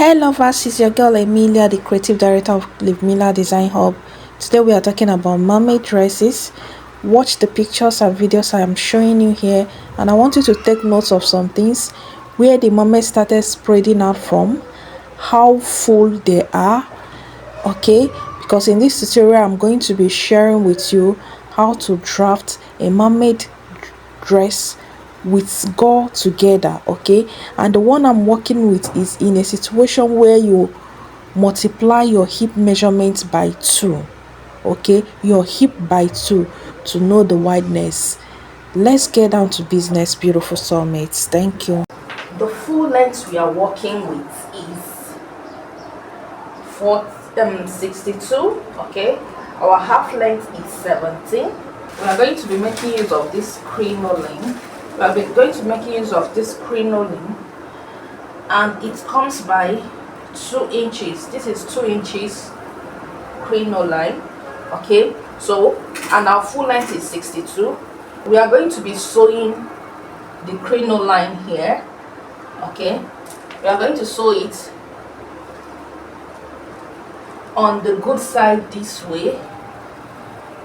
Hey lovers, it's your girl Emilia, the creative director of Liv Miller Design Hub. Today we are talking about mermaid dresses. Watch the pictures and videos I am showing you here, and I want you to take notes of some things: where the mermaid started spreading out from, how full they are, okay? Because in this tutorial I'm going to be sharing with you how to draft a mermaid dress with gore together, okay? And the one I'm working with is in a situation where you multiply your hip measurements by 2, okay? Your hip by 2 to know the wideness. Let's get down to business, beautiful soulmates. Thank you. The full length we are working with is 62, okay? Our half length is 17. We are going to be making use of this crinoline. We are going to be making use of this crinoline, and it comes by 2 inches. This is 2 inches crinoline, okay? So, and our full length is 62. We are going to be sewing the crinoline here, okay? We are going to sew it on the good side this way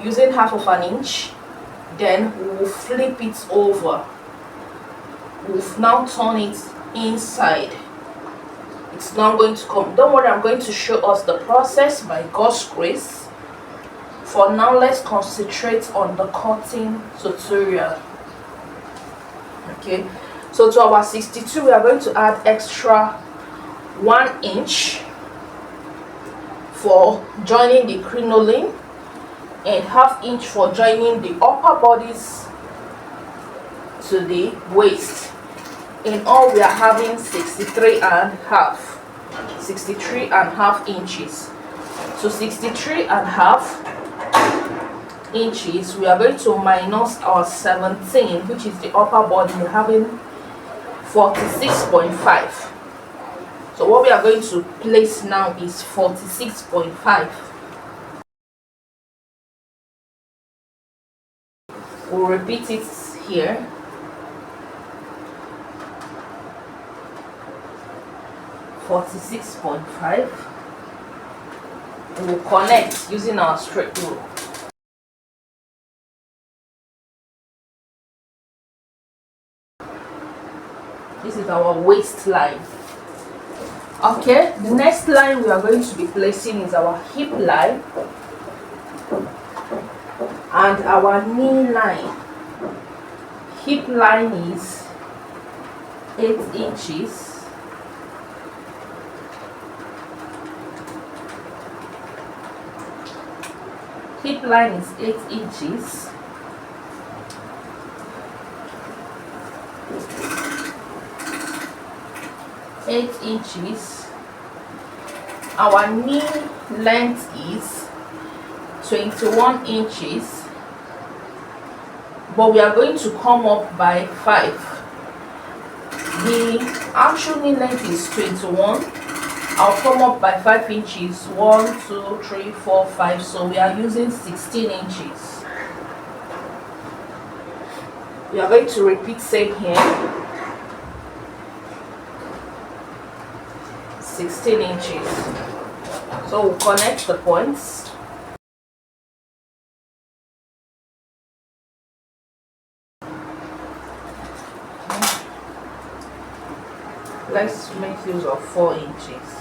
using half of an inch. Then we will flip it over. We'll now turn it inside. It's not going to come. Don't worry, I'm going to show us the process by God's grace. For now, let's concentrate on the cutting tutorial. Okay, so to our 62 we are going to add extra 1 inch for joining the crinoline and ½ inch for joining the upper bodies to the waist. In all, we are having 63 and half inches. So 63 and half inches, we are going to minus our 17, which is the upper body. We're having 46.5. So what we are going to place now is 46.5. We'll repeat it here. (46.5). We will connect using our straight rule. This is our waistline. Okay, the next line we are going to be placing is our hip line and our knee line. Hip line is 8 inches. Hip line is 8 inches. Our knee length is 21 inches, but we are going to come up by 5. The actual knee length is 21. I'll come up by 5 inches. 1, 2, 3, 4, 5. So we are using 16 inches. We are going to repeat same here. 16 inches. So we'll connect the points. Let's make use of 4 inches.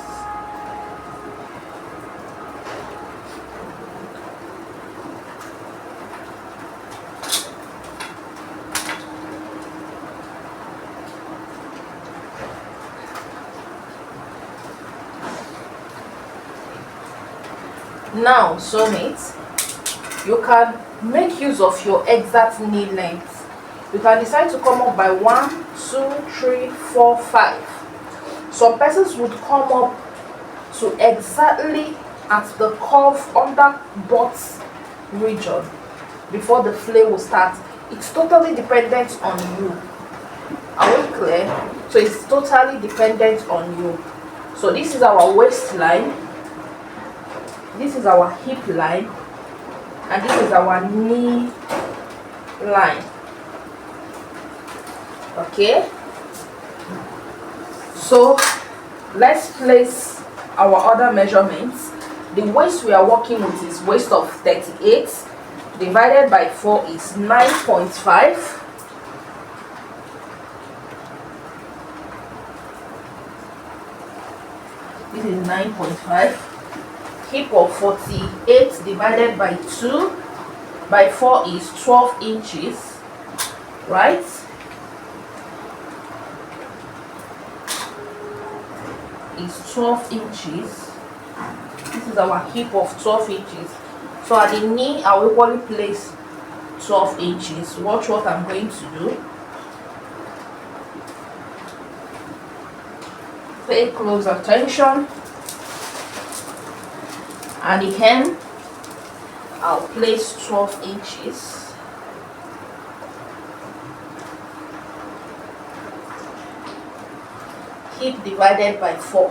Now, soulmates, you can make use of your exact knee length. You can decide to come up by 1, 2, 3, 4, 5. Some persons would come up to exactly at the curve under butt region before the flay will start. It's totally dependent on you. Are we clear? So it's totally dependent on you. So this is our waistline. This is our hip line, and this is our knee line. Okay, so let's place our other measurements. The waist we are working with is waist of 38 divided by 4 is 9.5. This is 9.5. Hip of 48 divided by 2 by 4 is 12 inches, right? Is 12 inches. This is our hip of 12 inches. So at the knee, I will equally place 12 inches. Watch what I'm going to do. Pay close attention. At the hem, I'll place 12 inches. Hip divided by 4.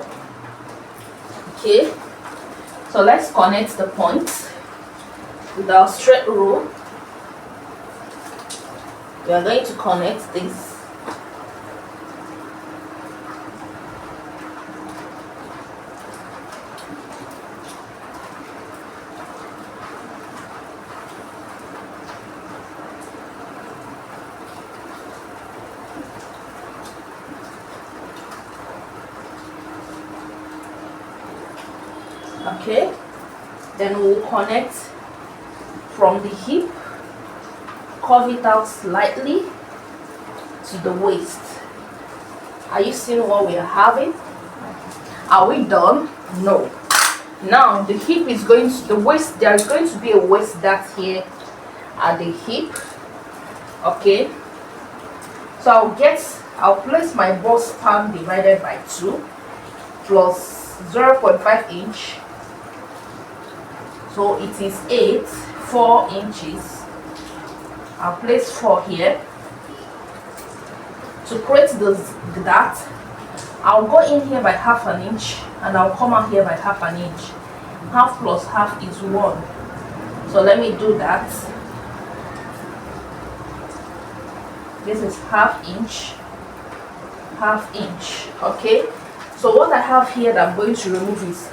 Okay, so let's connect the points with our straight rule. We are going to connect this. Okay, then we'll connect from the hip, curve it out slightly to the waist. Are you seeing what we are having? Are we done? No. Now the hip is going to the waist. There is going to be a waist dart here at the hip. Okay, so I'll place my bust span divided by 2 plus 0.5 inch. So it is 4 inches. I'll place 4 here. To create the dart, I'll go in here by half an inch and I'll come out here by half an inch. Half plus half is 1. So let me do that. This is half inch. Okay, so what I have here that I'm going to remove is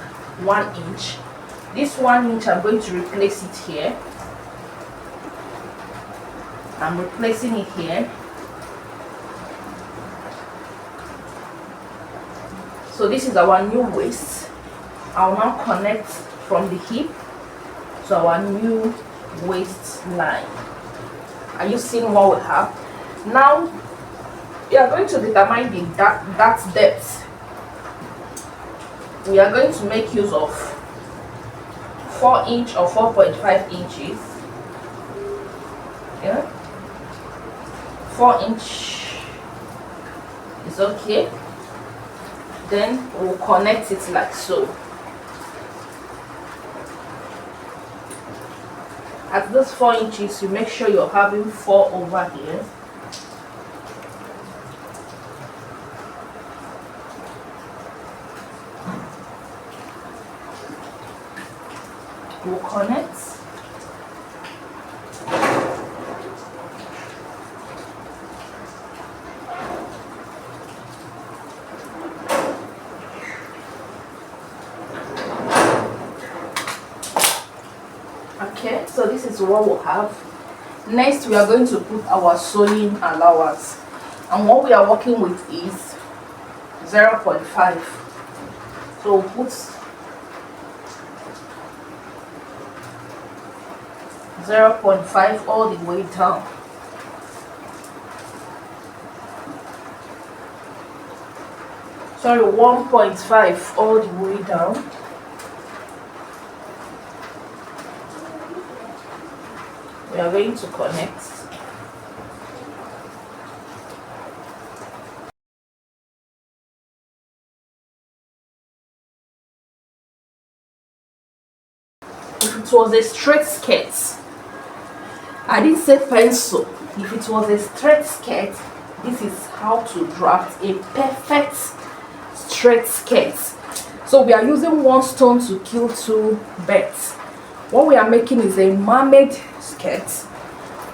1 inch. This 1 inch, I'm going to replace it here. I'm replacing it here. So this is our new waist. I'll now connect from the hip to our new waistline. Are you seeing what we have? Now we are going to determine the dart depth. We are going to make use of 4 inch or 4.5 inches. Yeah, 4 inch is okay. Then we'll connect it like so. At this 4 inches, you make sure you're having 4 over here. We'll connect. Okay, so this is what we'll have. Next, we are going to put our sewing allowance, and what we are working with is 0.5. So we'll put 0.5 all the way down. Sorry, 1.5 all the way down. We are going to connect. If it was a straight skirt, I didn't say pencil. If it was a straight skirt, this is how to draft a perfect straight skirt. So we are using one stone to kill two birds. What we are making is a mermaid skirt,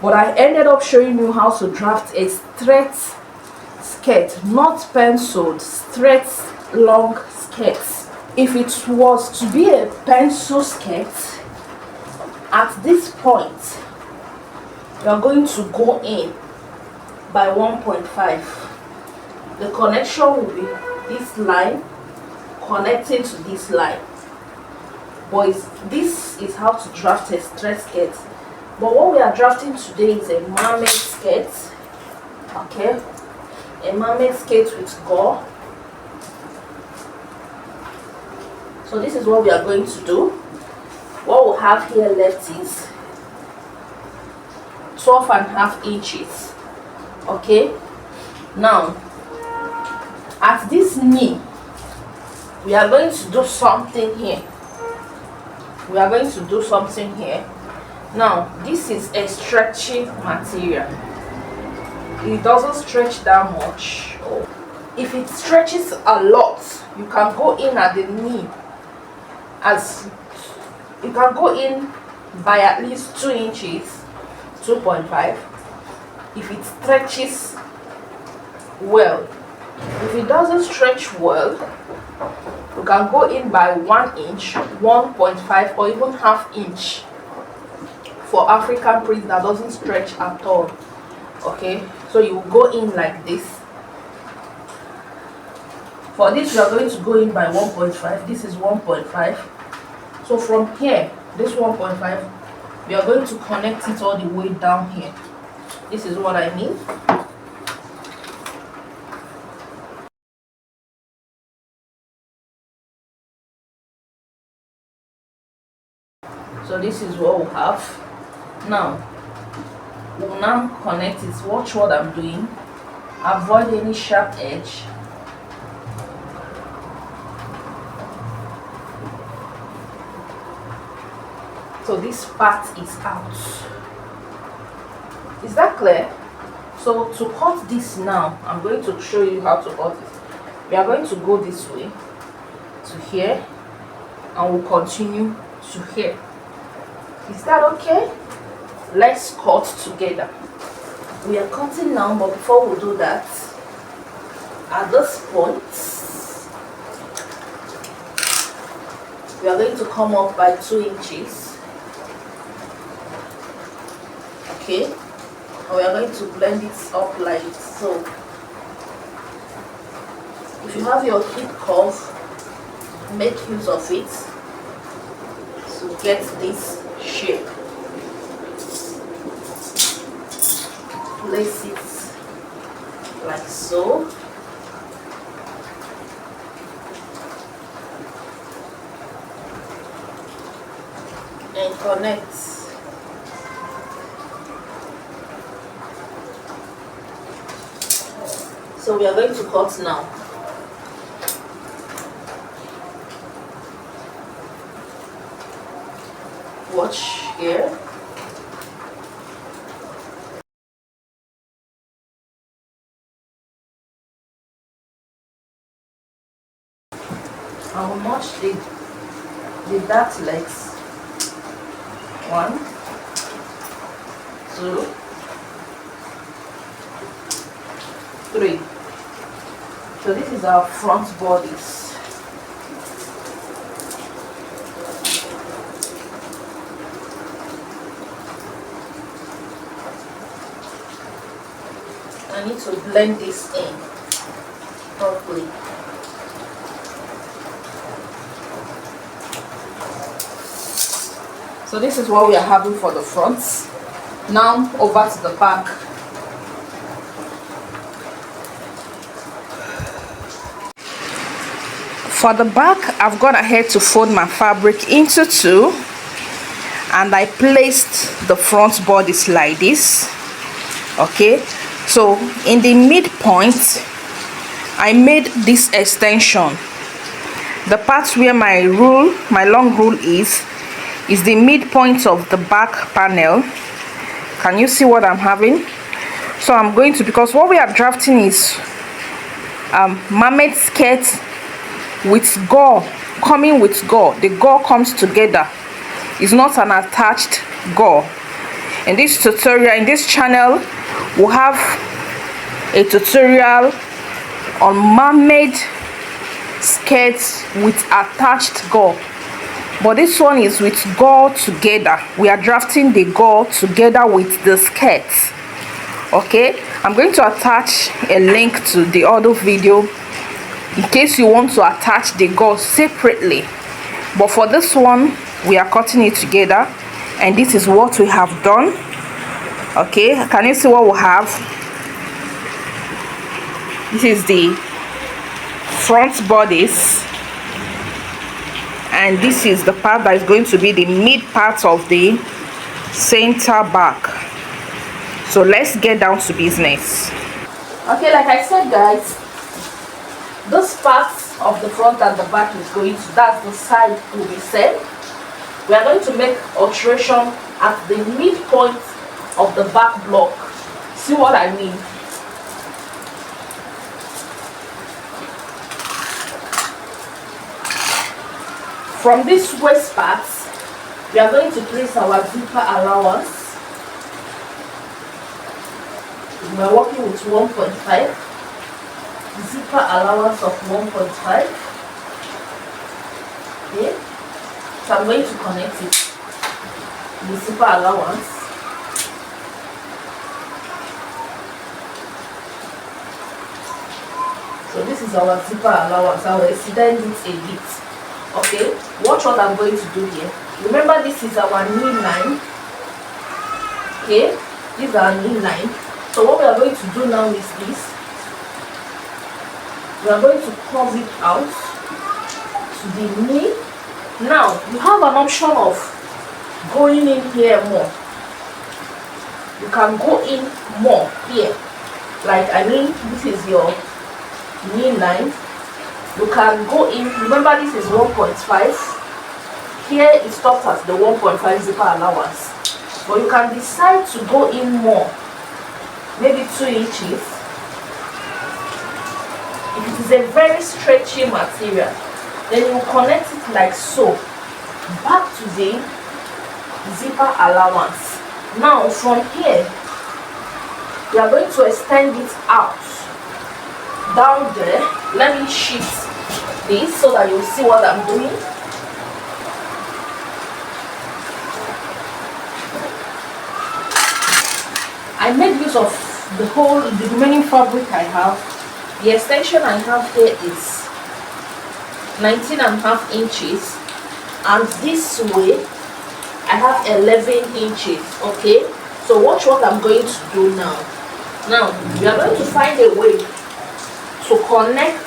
but I ended up showing you how to draft a straight skirt, not penciled, straight long skirt. If it was to be a pencil skirt, at this point you are going to go in by 1.5. The connection will be this line connecting to this line. Boys, this is how to draft a straight skirt. But what we are drafting today is a mermaid skirt. Okay, a mermaid skirt with gore. So this is what we are going to do. What we'll have here left is 12.5 inches. Okay, now at this knee we are going to do something here. Now this is a stretchy material. It doesn't stretch that much. If it stretches a lot, you can go in at the knee, as you can go in by at least 2 inches, 2.5. if it stretches well. If it doesn't stretch well, you can go in by 1 inch, 1.5, or even ½ inch for African print that doesn't stretch at all. Okay, so you go in like this. For this you are going to go in by 1.5. This is 1.5. So from here, this 1.5, we are going to connect it all the way down here. This is what I mean. So this is what we'll have. Now we'll now connect it. Watch what I'm doing. Avoid any sharp edge. So this part is out. Is that clear? So to cut this now, I'm going to show you how to cut it. We are going to go this way to here, and we'll continue to here. Is that okay? Let's cut together. We are cutting now, but before we do that, at this point we are going to come up by 2 inches. Okay, and we are going to blend it up like so. If you have your heat curve, make use of it to get this shape. Place it like so. And connect. So we are going to cut now. Watch here. I will match the dart legs. 1, 2, 3. So this is our front bodies. I need to blend this in properly. So this is what we are having for the front. Now over to the back. For the back, I've gone ahead to fold my fabric into 2, and I placed the front bodies like this. Okay, so in the midpoint I made this extension. The part where my long rule is the midpoint of the back panel. Can you see what I'm having? So I'm going to, because what we are drafting is mermaid skirt with gore, coming with gore. The gore comes together. It's not an attached gore. In this tutorial, in this channel, we'll have a tutorial on mermaid skirts with attached gore, but this one is with gore together. We are drafting the gore together with the skirts. Okay, I'm going to attach a link to the other video in case you want to attach the gore separately, but for this one we are cutting it together, and this is what we have done. Okay, can you see what we have? This is the front bodice, and this is the part that is going to be the mid part of the center back. So let's get down to business. Okay, like I said, guys, this part of the front and the back is going to, that's the side will be set. We are going to make alteration at the midpoint of the back block. See what I mean? From this waist part, we are going to place our zipper allowance. We are working with 1.5. Zipper allowance of 1.5. Okay, so I'm going to connect it. The zipper allowance. So this is our zipper allowance. I will extend it a bit. Okay, watch what I'm going to do here. Remember, this is our knee line. Okay, this is our knee line. So what we are going to do now is this. We are going to curve it out to the knee. Now you have an option of going in here more. You can go in more here. Like, I mean, this is your knee line. You can go in. Remember, this is 1.5. Here it stops at the 1.5 zipper allowance. But you can decide to go in more, maybe 2 inches. If it is a very stretchy material, then you connect it like so, back to the zipper allowance. Now from here, we are going to extend it out down there. Let me shift this so that you'll see what I'm doing. I made use of the remaining fabric I have. The extension I have here is 19.5 inches, and this way I have 11 inches. Okay, so watch what I'm going to do now. Now we are going to find a way to connect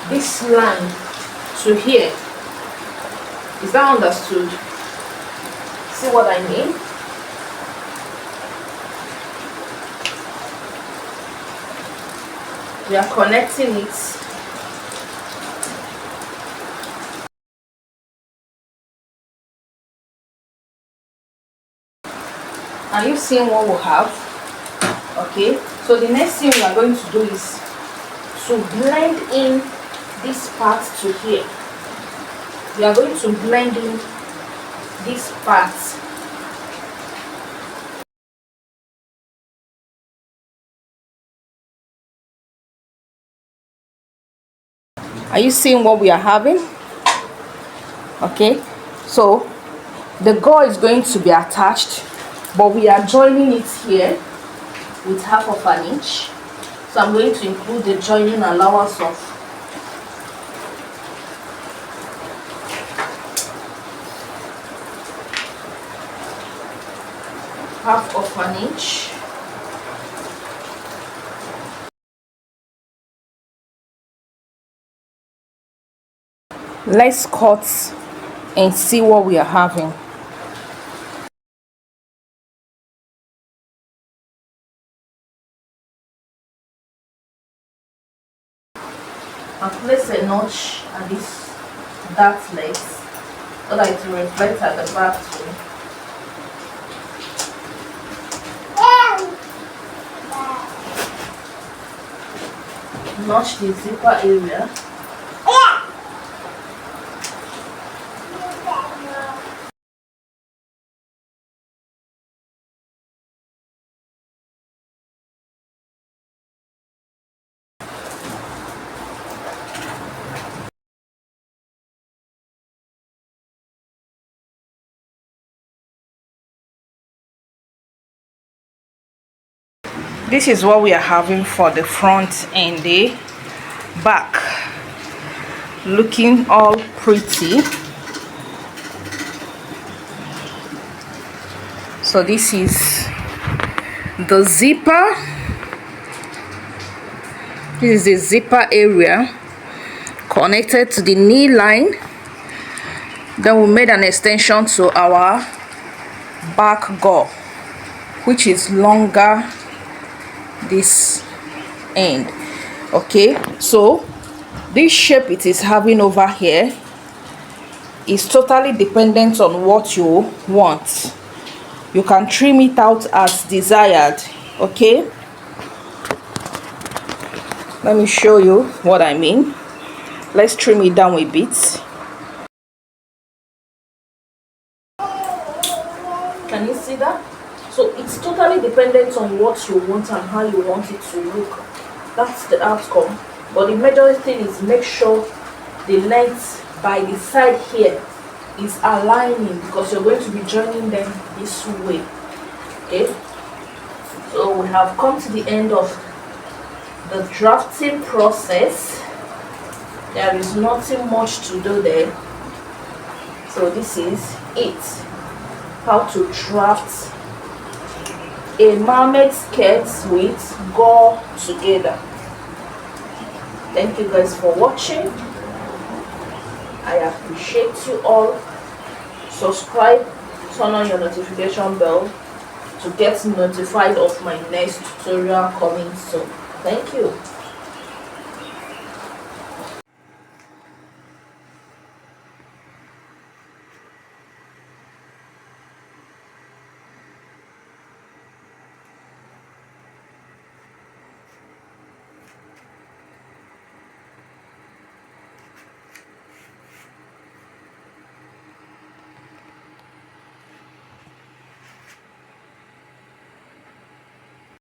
this line to here. Is that understood? See what I mean? We are connecting it. Are you seeing what we have? Okay, so the next thing we are going to do is to blend in this part to here. We are going to blend in this part. Are you seeing what we are having? Okay, so the gore is going to be attached, but we are joining it here with 1/2 inch. So I'm going to include the joining allowance of 1/2 inch. Let's cut and see what we are having. I'll place a notch at this dart legs so that it will reflect at the back too. Notch the zipper area. This is what we are having for the front and the back, looking all pretty. So this is the zipper. This is the zipper area connected to the knee line. Then we made an extension to our back gore, which is longer this end. Okay, so this shape it is having over here is totally dependent on what you want. You can trim it out as desired. Okay, let me show you what I mean. Let's trim it down a bit. Can you see that? So it's totally dependent on what you want and how you want it to look. That's the outcome. But the major thing is make sure the length by the side here is aligning, because you're going to be joining them this way. Okay, so we have come to the end of the drafting process. There is nothing much to do there. So this is it, how to draft a mermaid skirt with gore together. Thank you guys for watching. I appreciate you all. Subscribe, turn on your notification bell to get notified of my next tutorial coming soon. Thank you.